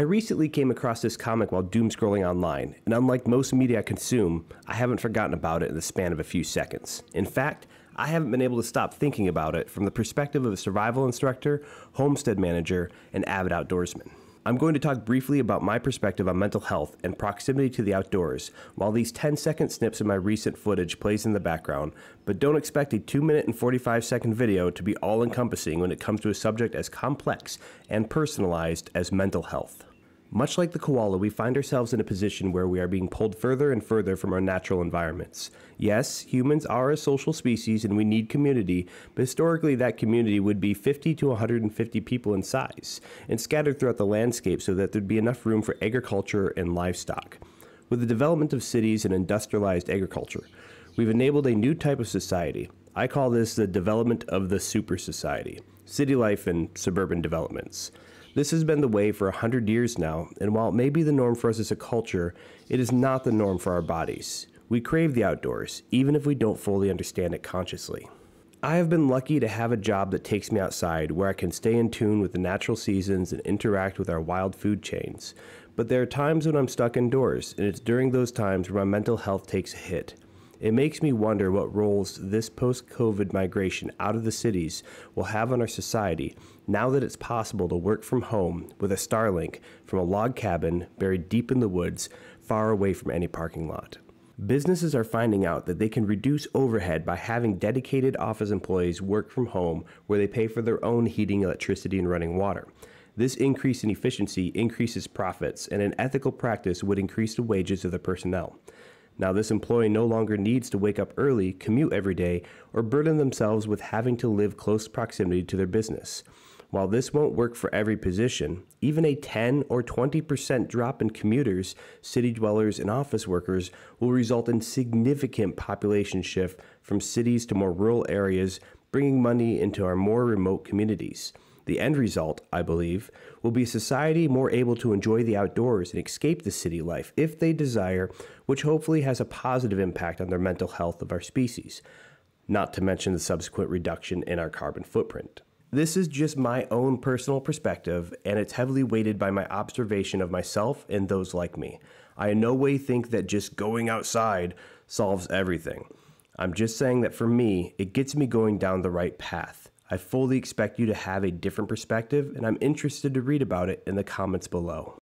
I recently came across this comic while doom scrolling online, and unlike most media I consume, I haven't forgotten about it in the span of a few seconds. In fact, I haven't been able to stop thinking about it from the perspective of a survival instructor, homestead manager, and avid outdoorsman. I'm going to talk briefly about my perspective on mental health and proximity to the outdoors, while these 10-second snips of my recent footage plays in the background, but don't expect a 2-minute and 45-second video to be all-encompassing when it comes to a subject as complex and personalized as mental health. Much like the koala, we find ourselves in a position where we are being pulled further and further from our natural environments. Yes, humans are a social species and we need community, but historically that community would be 50 to 150 people in size and scattered throughout the landscape so that there'd be enough room for agriculture and livestock. With the development of cities and industrialized agriculture, we've enabled a new type of society. I call this the development of the super society, city life and suburban developments. This has been the way for 100 years now, and while it may be the norm for us as a culture, it is not the norm for our bodies. We crave the outdoors, even if we don't fully understand it consciously. I have been lucky to have a job that takes me outside, where I can stay in tune with the natural seasons and interact with our wild food chains. But there are times when I'm stuck indoors, and it's during those times where my mental health takes a hit. It makes me wonder what roles this post-COVID migration out of the cities will have on our society now that it's possible to work from home with a Starlink from a log cabin buried deep in the woods, far away from any parking lot. Businesses are finding out that they can reduce overhead by having dedicated office employees work from home where they pay for their own heating, electricity, and running water. This increase in efficiency increases profits, and an ethical practice would increase the wages of the personnel. Now, this employee no longer needs to wake up early, commute every day, or burden themselves with having to live close proximity to their business. While this won't work for every position, even a 10 or 20% drop in commuters, city dwellers, and office workers will result in significant population shift from cities to more rural areas, bringing money into our more remote communities. The end result, I believe, will be a society more able to enjoy the outdoors and escape the city life if they desire, which hopefully has a positive impact on their mental health of our species, not to mention the subsequent reduction in our carbon footprint. This is just my own personal perspective, and it's heavily weighted by my observation of myself and those like me. I in no way think that just going outside solves everything. I'm just saying that for me, it gets me going down the right path. I fully expect you to have a different perspective, and I'm interested to read about it in the comments below.